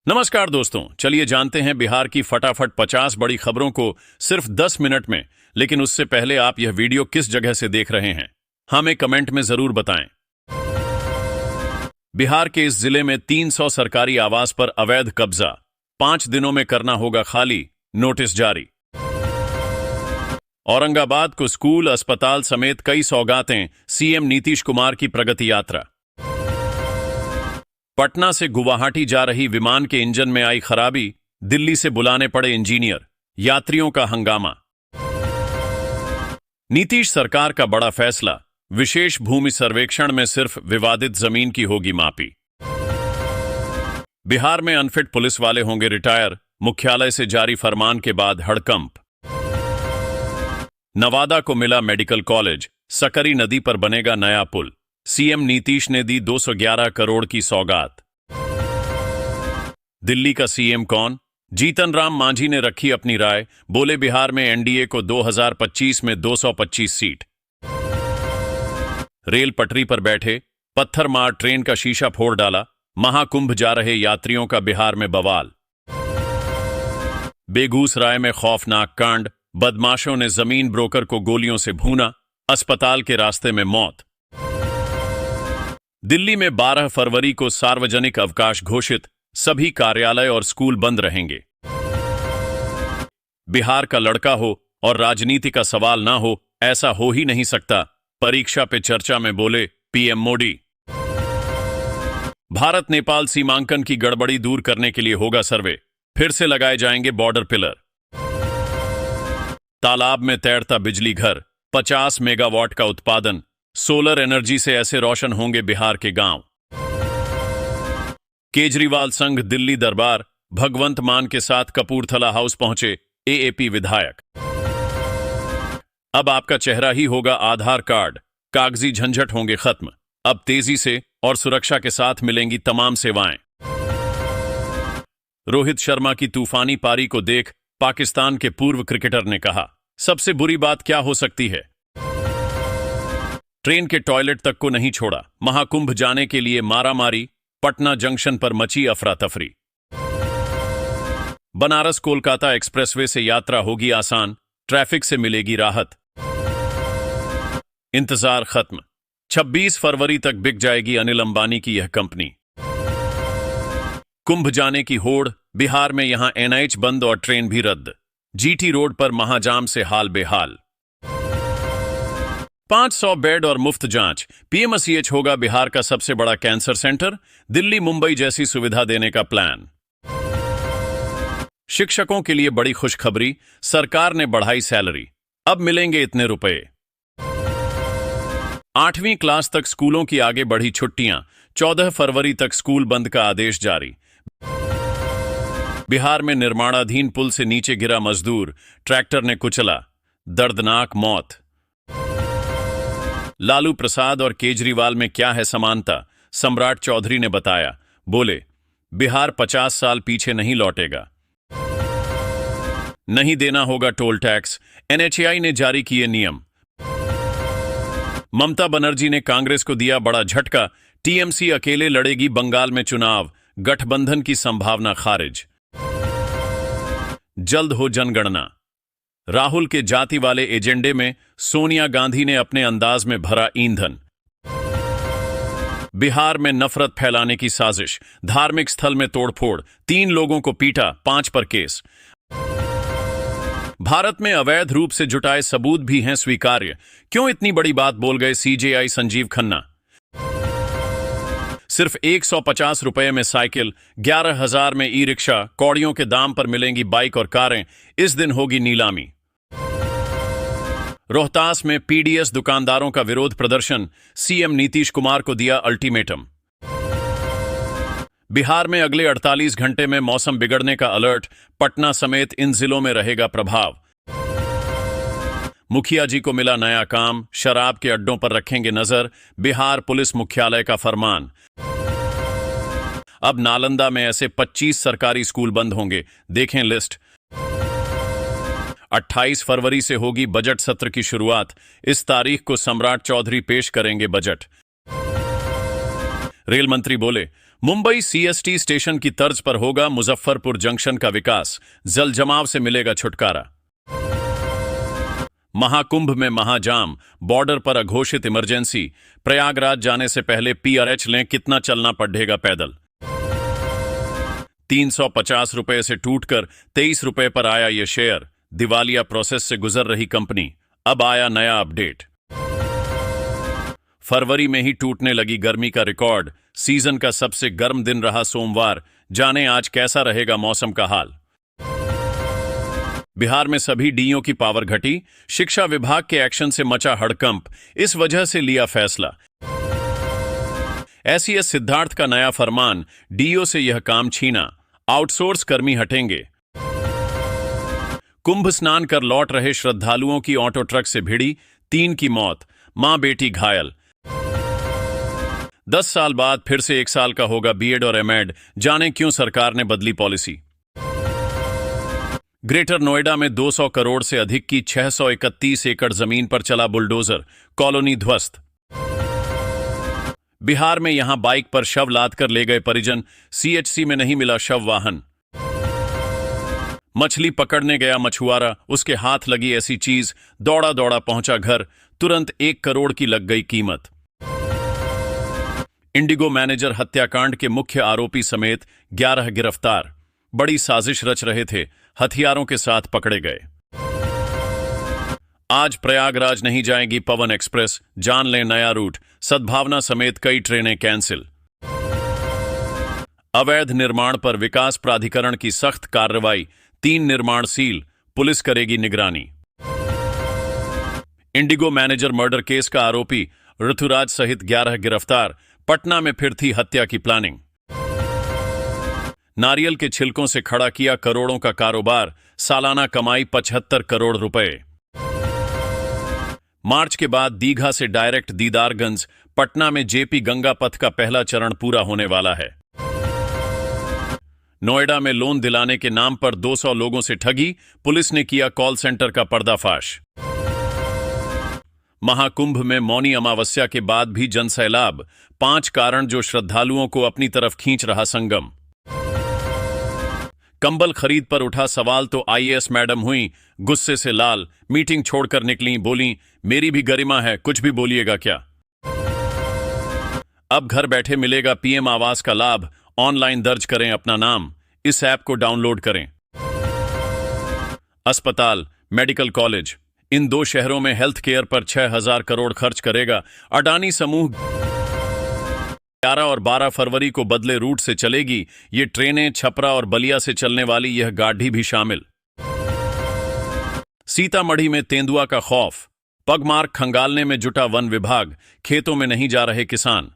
नमस्कार दोस्तों, चलिए जानते हैं बिहार की फटाफट 50 बड़ी खबरों को सिर्फ 10 मिनट में। लेकिन उससे पहले आप यह वीडियो किस जगह से देख रहे हैं हमें कमेंट में जरूर बताएं। बिहार के इस जिले में 300 सरकारी आवास पर अवैध कब्जा, 5 दिनों में करना होगा खाली, नोटिस जारी। औरंगाबाद को स्कूल, अस्पताल समेत कई सौगातें, सीएम नीतीश कुमार की प्रगति यात्रा। पटना से गुवाहाटी जा रही विमान के इंजन में आई खराबी, दिल्ली से बुलाने पड़े इंजीनियर, यात्रियों का हंगामा। नीतीश सरकार का बड़ा फैसला, विशेष भूमि सर्वेक्षण में सिर्फ विवादित जमीन की होगी मापी। बिहार में अनफिट पुलिस वाले होंगे रिटायर, मुख्यालय से जारी फरमान के बाद हड़कंप। नवादा को मिला मेडिकल कॉलेज, सकरी नदी पर बनेगा नया पुल, सीएम नीतीश ने दी 211 करोड़ की सौगात। दिल्ली का सीएम कौन? जीतन राम मांझी ने रखी अपनी राय, बोले बिहार में एनडीए को 2025 में 225 सीट। रेल पटरी पर बैठे, पत्थर मार ट्रेन का शीशा फोड़ डाला, महाकुंभ जा रहे यात्रियों का बिहार में बवाल। बेगूसराय में खौफनाक कांड, बदमाशों ने जमीन ब्रोकर को गोलियों से भूना, अस्पताल के रास्ते में मौत। दिल्ली में 12 फरवरी को सार्वजनिक अवकाश घोषित, सभी कार्यालय और स्कूल बंद रहेंगे। बिहार का लड़का हो और राजनीति का सवाल ना हो, ऐसा हो ही नहीं सकता, परीक्षा पे चर्चा में बोले पीएम मोदी। भारत नेपाल सीमांकन की गड़बड़ी दूर करने के लिए होगा सर्वे, फिर से लगाए जाएंगे बॉर्डर पिलर। तालाब में तैरता बिजली घर, 50 मेगावाट का उत्पादन, सोलर एनर्जी से ऐसे रोशन होंगे बिहार के गांव। केजरीवाल संग दिल्ली दरबार, भगवंत मान के साथ कपूरथला हाउस पहुंचे एएपी विधायक। अब आपका चेहरा ही होगा आधार कार्ड, कागजी झंझट होंगे खत्म, अब तेजी से और सुरक्षा के साथ मिलेंगी तमाम सेवाएं। रोहित शर्मा की तूफानी पारी को देख पाकिस्तान के पूर्व क्रिकेटर ने कहा, सबसे बुरी बात क्या हो सकती है। ट्रेन के टॉयलेट तक को नहीं छोड़ा, महाकुंभ जाने के लिए मारामारी, पटना जंक्शन पर मची अफरा तफरी। बनारस कोलकाता एक्सप्रेसवे से यात्रा होगी आसान, ट्रैफिक से मिलेगी राहत। इंतजार खत्म, 26 फरवरी तक बिक जाएगी अनिल अंबानी की यह कंपनी। कुंभ जाने की होड़, बिहार में यहां एनएच बंद और ट्रेन भी रद्द, जीटी रोड पर महाजाम से हाल बेहाल। 500 बेड और मुफ्त जांच, पीएमसीएच होगा बिहार का सबसे बड़ा कैंसर सेंटर, दिल्ली मुंबई जैसी सुविधा देने का प्लान। शिक्षकों के लिए बड़ी खुशखबरी, सरकार ने बढ़ाई सैलरी, अब मिलेंगे इतने रुपए। 8वीं क्लास तक स्कूलों की आगे बढ़ी छुट्टियां, 14 फरवरी तक स्कूल बंद का आदेश जारी। बिहार में निर्माणाधीन पुल से नीचे गिरा मजदूर, ट्रैक्टर ने कुचला, दर्दनाक मौत। लालू प्रसाद और केजरीवाल में क्या है समानता, सम्राट चौधरी ने बताया, बोले बिहार 50 साल पीछे नहीं लौटेगा। नहीं देना होगा टोल टैक्स, एनएचएआई ने जारी किए नियम। ममता बनर्जी ने कांग्रेस को दिया बड़ा झटका, टीएमसी अकेले लड़ेगी बंगाल में चुनाव, गठबंधन की संभावना खारिज। जल्द हो जनगणना, राहुल के जाति वाले एजेंडे में सोनिया गांधी ने अपने अंदाज में भरा ईंधन। बिहार में नफरत फैलाने की साजिश, धार्मिक स्थल में तोड़फोड़, 3 लोगों को पीटा, 5 पर केस। भारत में अवैध रूप से जुटाए सबूत भी हैं स्वीकार्य, क्यों इतनी बड़ी बात बोल गए सीजेआई संजीव खन्ना। सिर्फ 150 रुपए में साइकिल, 11,000 में ई रिक्शा, कौड़ियों के दाम पर मिलेंगी बाइक और कारें, इस दिन होगी नीलामी। रोहतास में पीडीएस दुकानदारों का विरोध प्रदर्शन, सीएम नीतीश कुमार को दिया अल्टीमेटम। बिहार में अगले 48 घंटे में मौसम बिगड़ने का अलर्ट, पटना समेत इन जिलों में रहेगा प्रभाव। मुखिया जी को मिला नया काम, शराब के अड्डों पर रखेंगे नजर, बिहार पुलिस मुख्यालय का फरमान। अब नालंदा में ऐसे 25 सरकारी स्कूल बंद होंगे, देखें लिस्ट। 28 फरवरी से होगी बजट सत्र की शुरुआत, इस तारीख को सम्राट चौधरी पेश करेंगे बजट। रेल मंत्री बोले, मुंबई सीएसटी स्टेशन की तर्ज पर होगा मुजफ्फरपुर जंक्शन का विकास, जल जमाव से मिलेगा छुटकारा। महाकुंभ में महाजाम, बॉर्डर पर अघोषित इमरजेंसी, प्रयागराज जाने से पहले पीआरएच लें, कितना चलना पड़ेगा पैदल। 350 रुपए से टूटकर 23 रुपए पर आया यह शेयर, दिवालिया प्रोसेस से गुजर रही कंपनी, अब आया नया अपडेट। फरवरी में ही टूटने लगी गर्मी का रिकॉर्ड, सीजन का सबसे गर्म दिन रहा सोमवार, जाने आज कैसा रहेगा मौसम का हाल। बिहार में सभी डीओ की पावर घटी, शिक्षा विभाग के एक्शन से मचा हड़कंप, इस वजह से लिया फैसला। एसीएस सिद्धार्थ का नया फरमान, डीओ से यह काम छीना, आउटसोर्स कर्मी हटेंगे। कुंभ स्नान कर लौट रहे श्रद्धालुओं की ऑटो ट्रक से भिड़ी, 3 की मौत, मां बेटी घायल। 10 साल बाद फिर से 1 साल का होगा बीएड और एमएड, जाने क्यों सरकार ने बदली पॉलिसी। ग्रेटर नोएडा में 200 करोड़ से अधिक की 631 एकड़ जमीन पर चला बुलडोजर, कॉलोनी ध्वस्त। बिहार में यहां बाइक पर शव लाद कर ले गए परिजन, सीएचसी में नहीं मिला शव वाहन। मछली पकड़ने गया मछुआरा, उसके हाथ लगी ऐसी चीज, दौड़ा दौड़ा पहुंचा घर, तुरंत 1 करोड़ की लग गई कीमत। इंडिगो मैनेजर हत्याकांड के मुख्य आरोपी समेत 11 गिरफ्तार, बड़ी साजिश रच रहे थे, हथियारों के साथ पकड़े गए। आज प्रयागराज नहीं जाएगी पवन एक्सप्रेस, जान लें नया रूट, सद्भावना समेत कई ट्रेनें कैंसिल। अवैध निर्माण पर विकास प्राधिकरण की सख्त कार्रवाई, 3 निर्माण सील, पुलिस करेगी निगरानी। इंडिगो मैनेजर मर्डर केस का आरोपी ऋतुराज सहित 11 गिरफ्तार, पटना में फिर थी हत्या की प्लानिंग। नारियल के छिलकों से खड़ा किया करोड़ों का कारोबार, सालाना कमाई 75 करोड़ रुपए। मार्च के बाद दीघा से डायरेक्ट दीदारगंज, पटना में जेपी गंगा पथ का पहला चरण पूरा होने वाला है। नोएडा में लोन दिलाने के नाम पर 200 लोगों से ठगी, पुलिस ने किया कॉल सेंटर का पर्दाफाश। महाकुंभ में मौनी अमावस्या के बाद भी जनसैलाब, 5 कारण जो श्रद्धालुओं को अपनी तरफ खींच रहा संगम। कंबल खरीद पर उठा सवाल तो आईएएस मैडम हुई गुस्से से लाल, मीटिंग छोड़कर निकली, बोली मेरी भी गरिमा है, कुछ भी बोलिएगा क्या। अब घर बैठे मिलेगा पीएम आवास का लाभ, ऑनलाइन दर्ज करें अपना नाम, इस ऐप को डाउनलोड करें। अस्पताल, मेडिकल कॉलेज, इन 2 शहरों में हेल्थ केयर पर 6,000 करोड़ खर्च करेगा अडानी समूह। 11 और 12 फरवरी को बदले रूट से चलेगी ये ट्रेनें, छपरा और बलिया से चलने वाली यह गाड़ी भी शामिल। सीतामढ़ी में तेंदुआ का खौफ, पगमार्क खंगालने में जुटा वन विभाग, खेतों में नहीं जा रहे किसान।